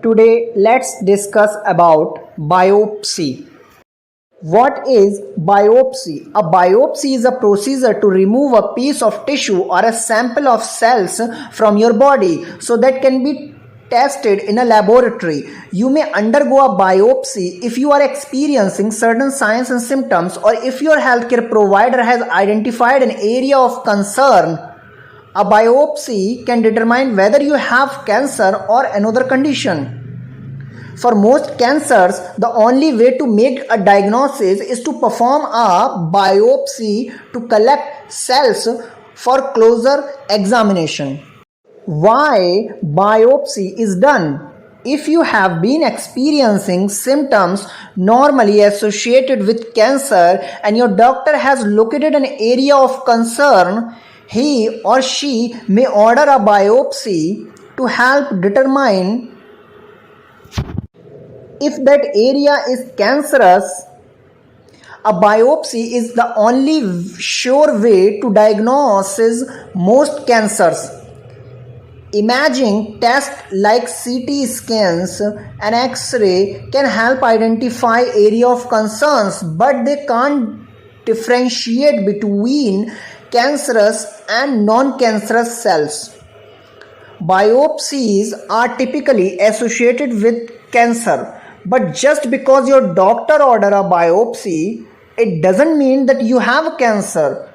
Today let's discuss about biopsy. What is biopsy? A biopsy is a procedure to remove a piece of tissue or a sample of cells from your body so that can be tested in a laboratory. You may undergo a biopsy if you are experiencing certain signs and symptoms or if your healthcare provider has identified an area of concern. A biopsy can determine whether you have cancer or another condition. For most cancers, the only way to make a diagnosis is to perform a biopsy to collect cells for closer examination. Why biopsy is done? If you have been experiencing symptoms normally associated with cancer and your doctor has located an area of concern, he or she may order a biopsy to help determine if that area is cancerous. A biopsy is the only sure way to diagnose most cancers. Imaging tests like CT scans and X-ray can help identify area of concerns, but they can't differentiate between cancerous and non-cancerous cells. Biopsies are typically associated with cancer, but just because your doctor ordered a biopsy, it doesn't mean that you have cancer.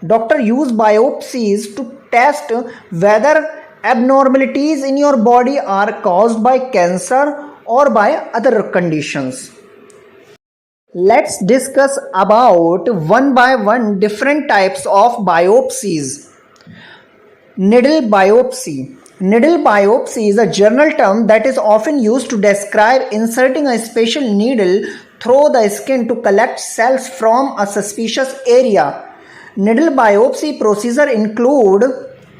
Doctor use biopsies to test whether abnormalities in your body are caused by cancer or by other conditions. Let's discuss about one by one different types of biopsies. Needle biopsy. Needle biopsy is a general term that is often used to describe inserting a special needle through the skin to collect cells from a suspicious area. Needle biopsy procedure include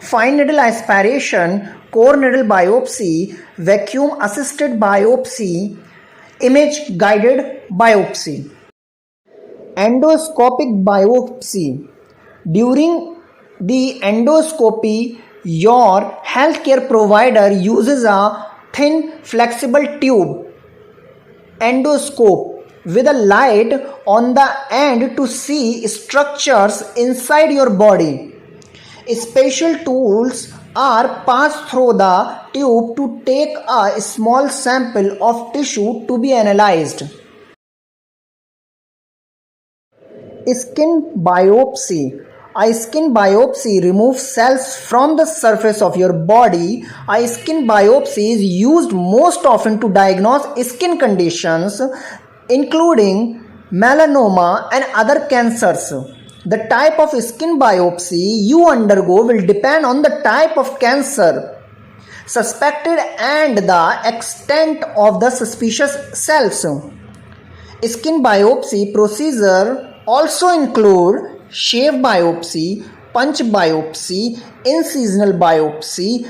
fine needle aspiration, core needle biopsy, vacuum assisted biopsy, image guided biopsy. Endoscopic biopsy. During the endoscopy, your healthcare provider uses a thin flexible tube, endoscope, with a light on the end to see structures inside your body. Special tools are passed through the tube to take a small sample of tissue to be analyzed. Skin biopsy. A skin biopsy removes cells from the surface of your body. A skin biopsy is used most often to diagnose skin conditions, including melanoma and other cancers. The type of skin biopsy you undergo will depend on the type of cancer suspected and the extent of the suspicious cells. Skin biopsy procedure also include shave biopsy, punch biopsy, incisional biopsy,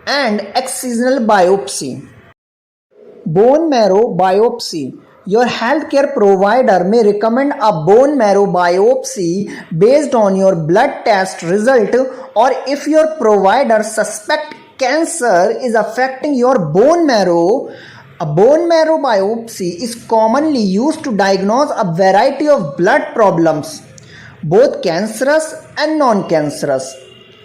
and excisional biopsy. Bone marrow biopsy. Your healthcare provider may recommend a bone marrow biopsy based on your blood test result, or if your provider suspects cancer is affecting your bone marrow. A bone marrow biopsy is commonly used to diagnose a variety of blood problems, both cancerous and non-cancerous.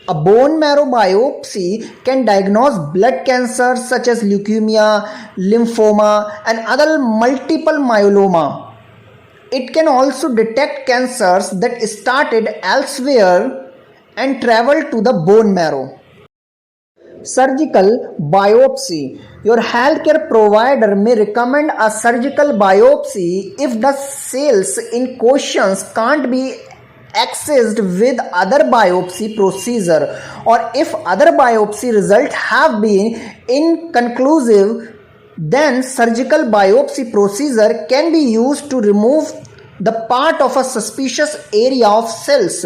A bone marrow biopsy can diagnose blood cancers such as leukemia, lymphoma, and other multiple myeloma. It can also detect cancers that started elsewhere and travel to the bone marrow. Surgical biopsy. Your healthcare provider may recommend a surgical biopsy if the cells in question can't be accessed with other biopsy procedure, or if other biopsy results have been inconclusive, then surgical biopsy procedure can be used to remove the part of a suspicious area of cells,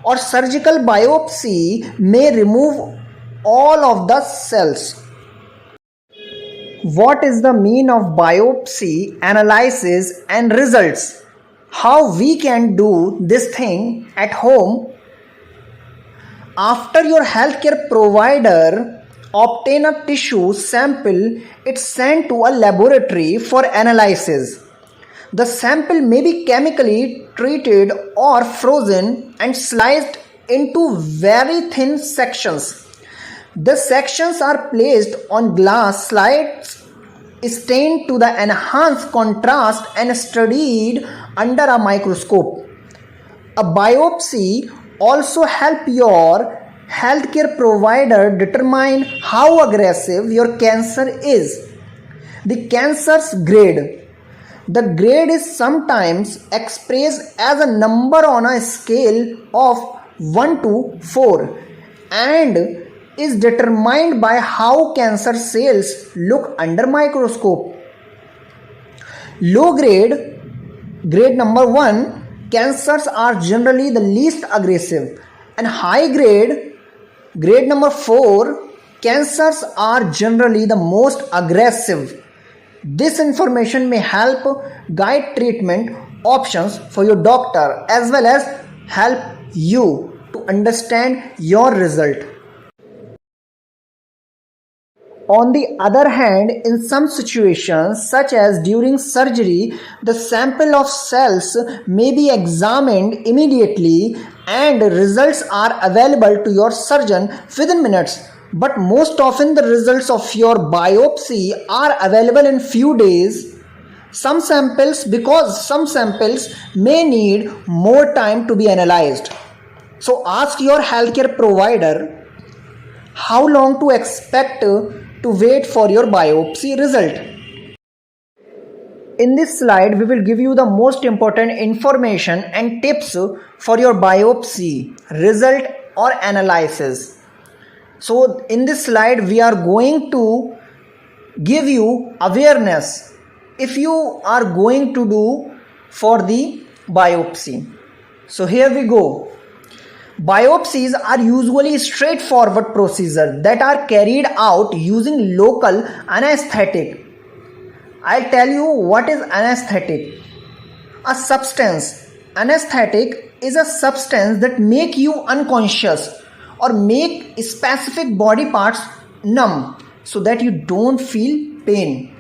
or surgical biopsy may remove all of the cells. What is the mean of biopsy analysis and results? How we can do this thing at home? After your healthcare provider obtain a tissue sample, it's sent to a laboratory for analysis. The sample may be chemically treated or frozen and sliced into very thin sections. The sections are placed on glass slides, stained to the enhanced contrast and studied under a microscope. A biopsy also help your healthcare provider determine how aggressive your cancer is. The cancer's grade. The grade is sometimes expressed as a number on a scale of 1 to 4 and is determined by how cancer cells look under microscope. Low grade, grade number 1, cancers are generally the least aggressive, and high grade, grade number 4, cancers are generally the most aggressive. This information may help guide treatment options for your doctor as well as help you to understand your result. On the other hand, in some situations, such as during surgery, the sample of cells may be examined immediately and results are available to your surgeon within minutes. But most often the results of your biopsy are available in few days. Some samples may need more time to be analyzed. So ask your healthcare provider how long to expect to wait for your biopsy result. In this slide, we will give you the most important information and tips for your biopsy result or analysis. So in this slide, we are going to give you awareness if you are going to do for the biopsy. So here we go. Biopsies are usually straightforward procedures that are carried out using local anesthetic. I'll tell you what is anesthetic. A substance. Anesthetic is a substance that make you unconscious or make specific body parts numb so that you don't feel pain.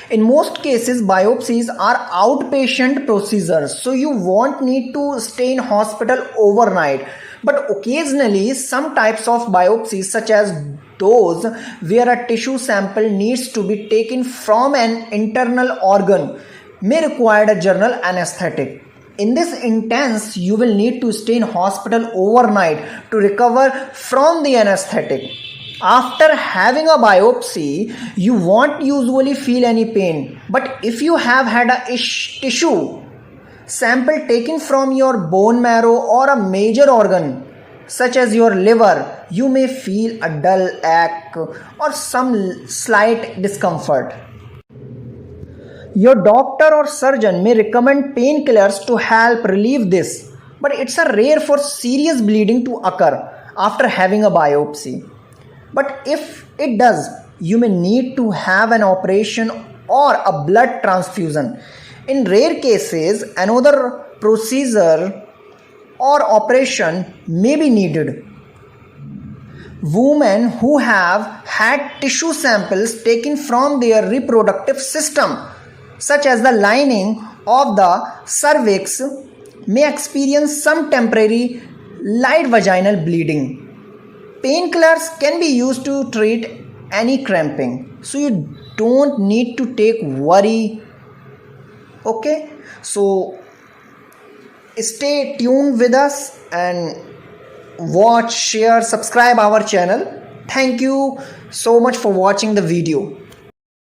In most cases, biopsies are outpatient procedures, so you won't need to stay in hospital overnight. But occasionally, some types of biopsies, such as those where a tissue sample needs to be taken from an internal organ, may require a general anesthetic. In this instance, you will need to stay in hospital overnight to recover from the anesthetic. After having a biopsy, you won't usually feel any pain. But if you have had a tissue sample taken from your bone marrow or a major organ, such as your liver, you may feel a dull ache or some slight discomfort. Your doctor or surgeon may recommend painkillers to help relieve this, but it's a rare for serious bleeding to occur after having a biopsy. But if it does, you may need to have an operation or a blood transfusion. In rare cases, another procedure or operation may be needed. Women who have had tissue samples taken from their reproductive system, such as the lining of the cervix, may experience some temporary light vaginal bleeding. Painkillers can be used to treat any cramping, so you don't need to take worry. Okay, so stay tuned with us and watch, share, subscribe our channel. Thank you so much for watching the video.